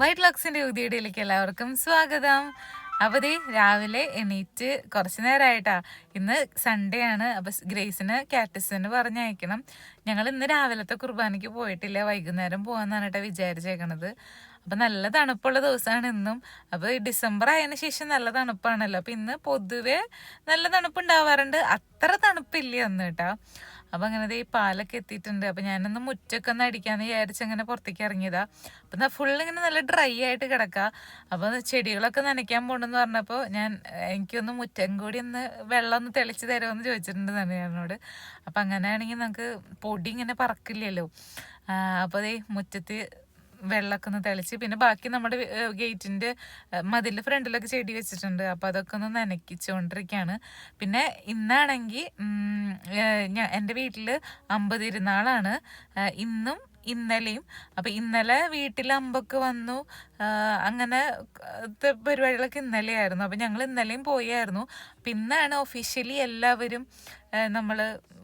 White ലോക്സിന്റെ ഉദയയിലേക്ക് എല്ലാവർക്കും സ്വാഗതം. അപ്പോൾ രാവിലെ എണീറ്റ് കുറച്ച് നേരമായിട്ടാ. ഇന്ന് സൺഡേ ആണ്. അപ്പൊ ഗ്രേസിന് കാറ്റസിന് പറഞ്ഞയക്കണം. ഞങ്ങൾ ഇന്ന് രാവിലത്തെ കുർബാനയ്ക്ക് പോയിട്ടില്ല, വൈകുന്നേരം പോകാന്നാണ് കേട്ടോ വിചാരിച്ചേക്കണത്. അപ്പൊ നല്ല തണുപ്പുള്ള ദിവസമാണ് ഇന്നും. അപ്പൊ ഡിസംബർ ആയതിനു ശേഷം നല്ല തണുപ്പാണല്ലോ. അപ്പൊ ഇന്ന് പൊതുവെ നല്ല തണുപ്പുണ്ടാവാറുണ്ട്, അത്ര തണുപ്പില്ല അന്ന് കേട്ടാ. അപ്പൊ അങ്ങനെ ഈ പാലൊക്കെ എത്തിയിട്ടുണ്ട്. അപ്പൊ ഞാനൊന്ന് മുറ്റൊക്കെ ഒന്ന് അടിക്കാന്ന് വിചാരിച്ച് അങ്ങനെ പുറത്തേക്ക് ഇറങ്ങിയതാ. അപ്പൊ ഫുള്ള് ഇങ്ങനെ നല്ല ഡ്രൈ ആയിട്ട് കിടക്കാം. അപ്പൊ ചെടികളൊക്കെ നനയ്ക്കാൻ പോകണമെന്ന് പറഞ്ഞപ്പോൾ എനിക്കൊന്ന് മുറ്റം കൂടി ഒന്ന് വെള്ളം ഒന്ന് തെളിച്ച് തരുമെന്ന് ചോദിച്ചിട്ടുണ്ട് ഞാനോട്. അപ്പൊ അങ്ങനെയാണെങ്കിൽ നമുക്ക് പൊടി ഇങ്ങനെ പറക്കില്ലല്ലോ. അപ്പൊ മുറ്റത്ത് വെള്ളമൊക്കെ ഒന്ന് തെളിച്ച്, പിന്നെ ബാക്കി നമ്മുടെ ഗേറ്റിന്റെ മതിലിന്റെ ഫ്രണ്ടിലൊക്കെ ചെടി വെച്ചിട്ടുണ്ട്. അപ്പൊ അതൊക്കെ ഒന്ന് നനയ്ക്കിച്ചുകൊണ്ടിരിക്കുകയാണ്. പിന്നെ ഇന്നാണെങ്കിൽ എൻ്റെ വീട്ടില് അമ്പതിരുന്നാളാണ്, ഇന്നും ഇന്നലെയും. അപ്പൊ ഇന്നലെ വീട്ടിൽ അമ്പൊക്കെ വന്നു, അങ്ങനെ പരിപാടികളൊക്കെ ഇന്നലെയായിരുന്നു. അപ്പൊ ഞങ്ങൾ ഇന്നലെയും പോയായിരുന്നു. പിന്നാണ് ഒഫീഷ്യലി എല്ലാവരും നമ്മൾ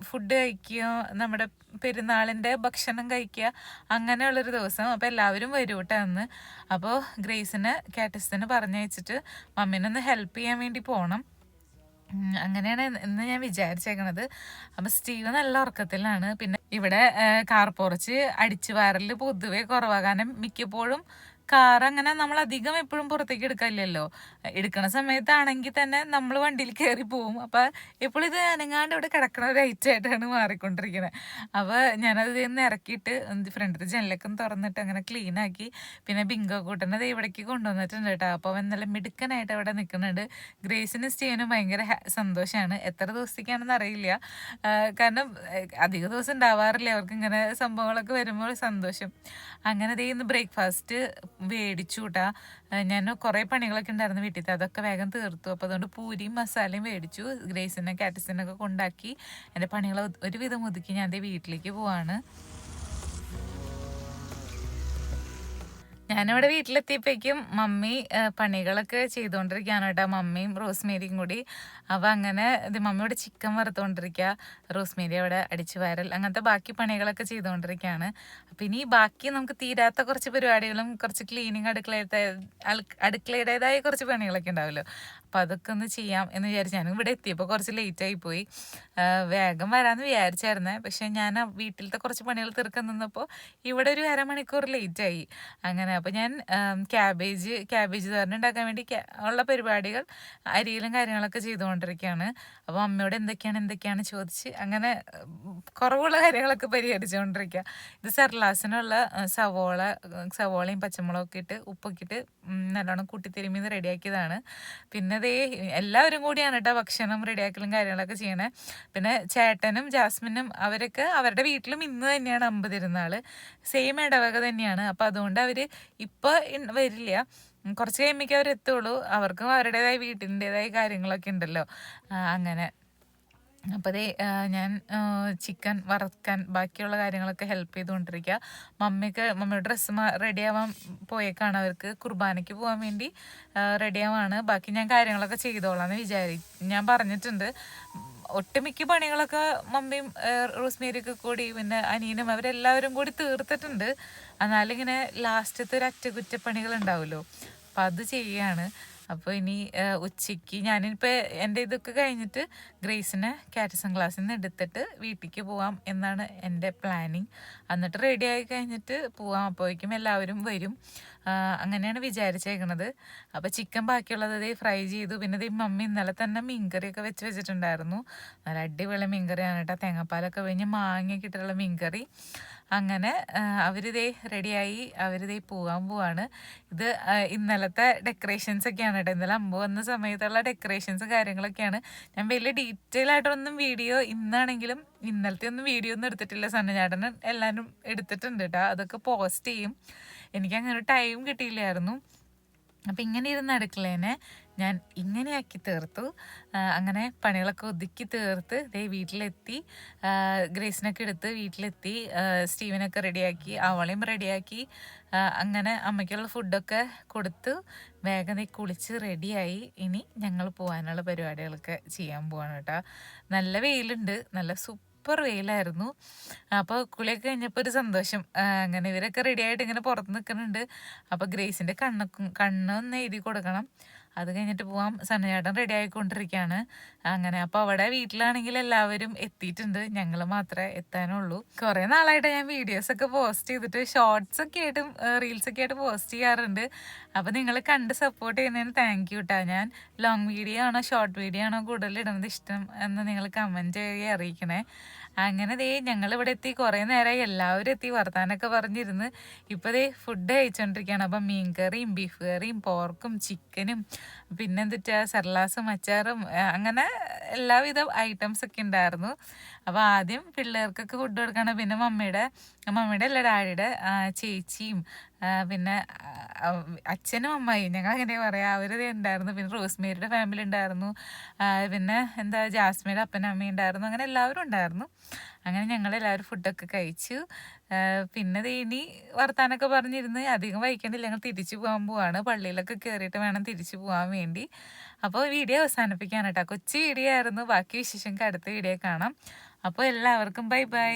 ഫുഡ് കഴിക്കുക, നമ്മുടെ പെരുന്നാളിൻ്റെ ഭക്ഷണം കഴിക്കുക, അങ്ങനെയുള്ളൊരു ദിവസം. അപ്പോൾ എല്ലാവരും വരും കേട്ടോ അന്ന്. അപ്പോൾ ഗ്രേസിന് കാറ്റസിന് പറഞ്ഞയച്ചിട്ട് മമ്മീനൊന്ന് ഹെൽപ്പ് ചെയ്യാൻ വേണ്ടി പോകണം. അങ്ങനെയാണ് ഇന്ന് ഞാൻ വിചാരിച്ചേക്കണത്. അപ്പൊ സ്റ്റീവ് നല്ല ഉറക്കത്തിലാണ്. പിന്നെ ഇവിടെ കാർ പോർച്ച് അടിച്ചു വാരല് പൊതുവെ കുറവാ. കാരണം മിക്കപ്പോഴും കാർ അങ്ങനെ നമ്മൾ അധികം എപ്പോഴും പുറത്തേക്ക് എടുക്കില്ലല്ലോ. എടുക്കണ സമയത്താണെങ്കിൽ തന്നെ നമ്മൾ വണ്ടിയിൽ കയറി പോവും. അപ്പൊ എപ്പോഴും ഇത് അനങ്ങാണ്ട് ഇവിടെ കിടക്കണ ഒരു ഐറ്റായിട്ടാണ് മാറിക്കൊണ്ടിരിക്കുന്നത്. അപ്പൊ ഞാനത് ഇന്ന് ഇറക്കിയിട്ട് ഫ്രണ്ടിൽ ജനലൊക്കെ തുറന്നിട്ട് അങ്ങനെ ക്ലീൻ ആക്കി. പിന്നെ ബിങ്കോ കൂട്ടനെ ഇവിടേക്ക് കൊണ്ടുവന്നിട്ടുണ്ട് കേട്ടോ. അപ്പൊ അവൻ നല്ല മിടുക്കനായിട്ട് അവിടെ നിൽക്കുന്നുണ്ട്. ഗ്രേസിനും സ്റ്റീവനും ഭയങ്കര സന്തോഷമാണ്. എത്ര ദിവസത്തേക്കാണെന്ന് അറിയില്ല, കാരണം അധിക ദിവസം ഉണ്ടാവാറില്ല അവർക്ക് ഇങ്ങനെ സംഭവങ്ങളൊക്കെ വരുമ്പോൾ സന്തോഷം. അങ്ങനെ ഇന്ന് ബ്രേക്ക്ഫാസ്റ്റ് മേടിച്ചു കൂട്ടാ. ഞാൻ കുറേ പണികളൊക്കെ ഉണ്ടായിരുന്നു വീട്ടിൽ, അതൊക്കെ വേഗം തീർത്തു. അപ്പോൾ അതുകൊണ്ട് പൂരിയും മസാലയും മേടിച്ചു. ഗ്രേസിനെ കാറ്റസിനൊക്കെ കൊണ്ടാക്കി എൻ്റെ പണികൾ ഒരുവിധം ഒതുക്കി ഞാൻ വീട്ടിലേക്ക് പോവാണ്. ഞാനിവിടെ വീട്ടിലെത്തിയപ്പോഴേക്കും മമ്മി പണികളൊക്കെ ചെയ്തുകൊണ്ടിരിക്കുകയാണ് കേട്ടോ, മമ്മിയും റോസ്മേരിയും കൂടി. അപ്പം അങ്ങനെ മമ്മി ഇവിടെ ചിക്കൻ വറുത്തുകൊണ്ടിരിക്കുക, റോസ്മേരി അവിടെ അടിച്ചു വാരൽ, അങ്ങനത്തെ ബാക്കി പണികളൊക്കെ ചെയ്തുകൊണ്ടിരിക്കുകയാണ്. അപ്പം ഇനി ബാക്കി നമുക്ക് തീരാത്ത കുറച്ച് പരിപാടികളും കുറച്ച് ക്ലീനിങ് അടുക്കളയുടേതായ കുറച്ച് പണികളൊക്കെ ഉണ്ടാവുമല്ലോ. അപ്പം അതൊക്കെ ഒന്ന് ചെയ്യാം എന്ന് വിചാരിച്ചു. ഞാൻ ഇവിടെ എത്തിയപ്പോൾ കുറച്ച് ലേറ്റായി പോയി. വേഗം വരാമെന്ന് വിചാരിച്ചായിരുന്നേ, പക്ഷെ ഞാൻ വീട്ടിലത്തെ കുറച്ച് പണികൾ തീർക്കാൻ നിന്നപ്പോൾ ഇവിടെ ഒരു അരമണിക്കൂർ ലേറ്റായി. അങ്ങനെ അപ്പോൾ ഞാൻ ക്യാബേജ് തോരൻ ഉണ്ടാക്കാൻ വേണ്ടി ഉള്ള പരിപാടികൾ അരിയിലും കാര്യങ്ങളൊക്കെ ചെയ്തുകൊണ്ടിരിക്കുകയാണ്. അപ്പോൾ അമ്മയോട് എന്തൊക്കെയാണ് ചോദിച്ച് അങ്ങനെ കുറവുള്ള കാര്യങ്ങളൊക്കെ പരിഹരിച്ചുകൊണ്ടിരിക്കുക. ഇത് സെർലാസിനുള്ള സവോളയും പച്ചമുളകൊക്കെ ഇട്ട് ഉപ്പൊക്കെ ഇട്ട് നല്ലോണം കൂട്ടിത്തിരുമ്മി റെഡിയാക്കിയതാണ്. പിന്നെ എല്ലാവരും കൂടിയാണ് കേട്ടോ ഭക്ഷണം റെഡിയാക്കലും കാര്യങ്ങളൊക്കെ ചെയ്യണേ. പിന്നെ ചേട്ടനും ജാസ്മിനും അവരൊക്കെ അവരുടെ വീട്ടിലും ഇന്ന് തന്നെയാണ് അമ്പതിരുന്നാൾ, സെയിം ഇടവക തന്നെയാണ്. അപ്പം അതുകൊണ്ട് അവർ ഇപ്പോൾ വരില്ല, കുറച്ച് കഴിയുമ്പോഴേക്കും അവരെത്തുള്ളൂ. അവർക്കും അവരുടേതായ വീട്ടിൻ്റെതായ കാര്യങ്ങളൊക്കെ ഉണ്ടല്ലോ. അങ്ങനെ അപ്പോൾ ഞാൻ ചിക്കൻ വറുക്കാൻ ബാക്കിയുള്ള കാര്യങ്ങളൊക്കെ ഹെൽപ്പ് ചെയ്തുകൊണ്ടിരിക്കുക. മമ്മിയുടെ ഡ്രസ്സ് റെഡിയാവാൻ പോയേക്കാണ്, അവർക്ക് കുർബാനയ്ക്ക് പോകാൻ വേണ്ടി റെഡിയാവാണ്. ബാക്കി ഞാൻ കാര്യങ്ങളൊക്കെ ചെയ്തോളാന്ന് ഞാൻ പറഞ്ഞിട്ടുണ്ട്. ഒട്ടുമിക്ക പണികളൊക്കെ മമ്മിയും റോസ്മേരിയൊക്കെ കൂടി പിന്നെ അനിയനും അവരെല്ലാവരും കൂടി തീർത്തിട്ടുണ്ട്. എന്നാലും ഇങ്ങനെ ലാസ്റ്റത്തെ ഒരു അറ്റകുറ്റപ്പണികൾ ഉണ്ടാവുമല്ലോ, അപ്പം അത് ചെയ്യുകയാണ്. അപ്പോൾ ഇനി ഉച്ചയ്ക്ക് ഞാനിപ്പോൾ എൻ്റെ ഇതൊക്കെ കഴിഞ്ഞിട്ട് ഗ്രേസിനെ കാറ്റസൺ ക്ലാസ്സിൽ നിന്ന് എടുത്തിട്ട് വീട്ടിലേക്ക് പോവാം എന്നാണ് എൻ്റെ പ്ലാനിങ്. എന്നിട്ട് റെഡി ആയി കഴിഞ്ഞിട്ട് പോവാം, അപ്പോഴേക്കും എല്ലാവരും വരും. അങ്ങനെയാണ് വിചാരിച്ചേക്കണത്. അപ്പോൾ ചിക്കൻ ബാക്കിയുള്ളത് ഫ്രൈ ചെയ്തു. പിന്നെ മമ്മി ഇന്നലെ തന്നെ മീൻകറിയൊക്കെ വെച്ചിട്ടുണ്ടായിരുന്നു. നല്ല അടിപൊളി മീൻകറിയാണ് കേട്ടോ, തേങ്ങാപ്പാലൊക്കെ കഴിഞ്ഞ് മാങ്ങയൊക്കെ ഇട്ടിട്ടുള്ള മീൻകറി. അങ്ങനെ അവരിതേ റെഡിയായി, അവരിതേ പോവാണ്. ഇത് ഇന്നലത്തെ ഡെക്കറേഷൻസ് ഒക്കെയാണ് കേട്ടോ, ഇന്നലെ അമ്പ് വന്ന സമയത്തുള്ള ഡെക്കറേഷൻസ് കാര്യങ്ങളൊക്കെയാണ്. ഞാൻ വലിയ ഡീറ്റെയിൽ ആയിട്ടൊന്നും വീഡിയോ ഇന്നാണെങ്കിലും ഇന്നലത്തെ ഒന്നും വീഡിയോ ഒന്നും എടുത്തിട്ടില്ല. സണ്ണചാട്ടൻ എല്ലാവരും എടുത്തിട്ടുണ്ട് കേട്ടോ, അതൊക്കെ പോസ്റ്റ് ചെയ്യും. എനിക്കങ്ങനെ ടൈം കിട്ടിയില്ലായിരുന്നു. അപ്പം ഇങ്ങനെ ഇരുന്ന് അടുക്കളേനെ ഞാൻ ഇങ്ങനെയാക്കി തീർത്തു. അങ്ങനെ പണികളൊക്കെ ഒതുക്കി തീർത്ത് വീട്ടിലെത്തി. ഗ്രേസിനൊക്കെ എടുത്ത് വീട്ടിലെത്തി. സ്റ്റീവനൊക്കെ റെഡിയാക്കി, അവളെയും റെഡിയാക്കി. അങ്ങനെ അമ്മയ്ക്കുള്ള ഫുഡൊക്കെ കൊടുത്ത് വേഗം കുളിച്ച് റെഡിയായി. ഇനി ഞങ്ങൾ പോകാനുള്ള പരിപാടികളൊക്കെ ചെയ്യാൻ പോവാണ് കേട്ടോ. നല്ല വെയിലുണ്ട്, നല്ല സൂപ്പർ വെയിലായിരുന്നു. അപ്പോൾ കുളിയൊക്കെ കഴിഞ്ഞപ്പോൾ ഒരു സന്തോഷം. അങ്ങനെ ഇവരൊക്കെ റെഡി ആയിട്ട് ഇങ്ങനെ പുറത്ത് നിൽക്കുന്നുണ്ട്. അപ്പോൾ ഗ്രേസിൻ്റെ കണ്ണൊന്ന് എഴുതി കൊടുക്കണം. അത് കഴിഞ്ഞിട്ട് പോവാം. സണ്ണചേട്ടൻ റെഡി ആയിക്കൊണ്ടിരിക്കുകയാണ്. അങ്ങനെ അപ്പോൾ അവിടെ വീട്ടിലാണെങ്കിൽ എല്ലാവരും എത്തിയിട്ടുണ്ട്, ഞങ്ങൾ മാത്രമേ എത്താനുള്ളൂ. കുറേ നാളായിട്ട് ഞാൻ വീഡിയോസൊക്കെ പോസ്റ്റ് ചെയ്തിട്ട് ഷോർട്സ് ഒക്കെ ആയിട്ടും റീൽസൊക്കെ ആയിട്ട് പോസ്റ്റ് ചെയ്യാറുണ്ട്. അപ്പോൾ നിങ്ങൾ കണ്ട് സപ്പോർട്ട് ചെയ്യുന്നതിന് താങ്ക് യു കേട്ടോ. ഞാൻ ലോങ് വീഡിയോ ആണോ ഷോർട്ട് വീഡിയോ ആണോ കൂടുതൽ ഇടുന്നത് ഇഷ്ടം എന്ന് നിങ്ങൾ കമൻറ്റ് ചെയ്ത് അറിയിക്കണേ. അങ്ങനെ ഞങ്ങളിവിടെ എത്തി. കുറേ നേരമായി എല്ലാവരും എത്തി വർത്താനൊക്കെ പറഞ്ഞിരുന്ന്. ഇപ്പോൾ ഫുഡ് കഴിച്ചുകൊണ്ടിരിക്കുകയാണ്. അപ്പം മീൻകറിയും ബീഫ് കറിയും പോർക്കും ചിക്കനും പിന്നെന്തിട്ടാ സർലാസും അച്ചാറും അങ്ങനെ എല്ലാവിധ ഐറ്റംസ് ഒക്കെ ഉണ്ടായിരുന്നു. അപ്പോൾ ആദ്യം പിള്ളേർക്കൊക്കെ ഫുഡ് കൊടുക്കണം. പിന്നെ മമ്മിയുടെ അല്ല ഡാഡിയുടെ ചേച്ചിയും പിന്നെ അച്ഛനും അമ്മായിയും ഞങ്ങൾ അങ്ങനെ പറയാം, അവർ ഉണ്ടായിരുന്നു. പിന്നെ റോസ്മേരിയുടെ ഫാമിലി ഉണ്ടായിരുന്നു. പിന്നെ ജാസ്മിയുടെ അപ്പനും അമ്മയും ഉണ്ടായിരുന്നു. അങ്ങനെ എല്ലാവരും ഉണ്ടായിരുന്നു. അങ്ങനെ ഞങ്ങളെല്ലാവരും ഫുഡൊക്കെ കഴിച്ചു. പിന്നെ ഇനി വർത്താനൊക്കെ പറഞ്ഞിരുന്ന് അധികം വൈകണ്ടില്ല, ഞങ്ങൾ തിരിച്ചു പോകാൻ പോവാണ്. പള്ളിയിലൊക്കെ കയറിയിട്ട് വേണം തിരിച്ചു പോകാൻ വേണ്ടി. അപ്പോൾ വീഡിയോ അവസാനിപ്പിക്കാൻ കേട്ടോ. കൊച്ചു വീഡിയോ ആയിരുന്നു. ബാക്കി വിശേഷങ്ങൾക്ക് അടുത്ത വീഡിയോ കാണാം. അപ്പോൾ എല്ലാവർക്കും ബൈ ബൈ.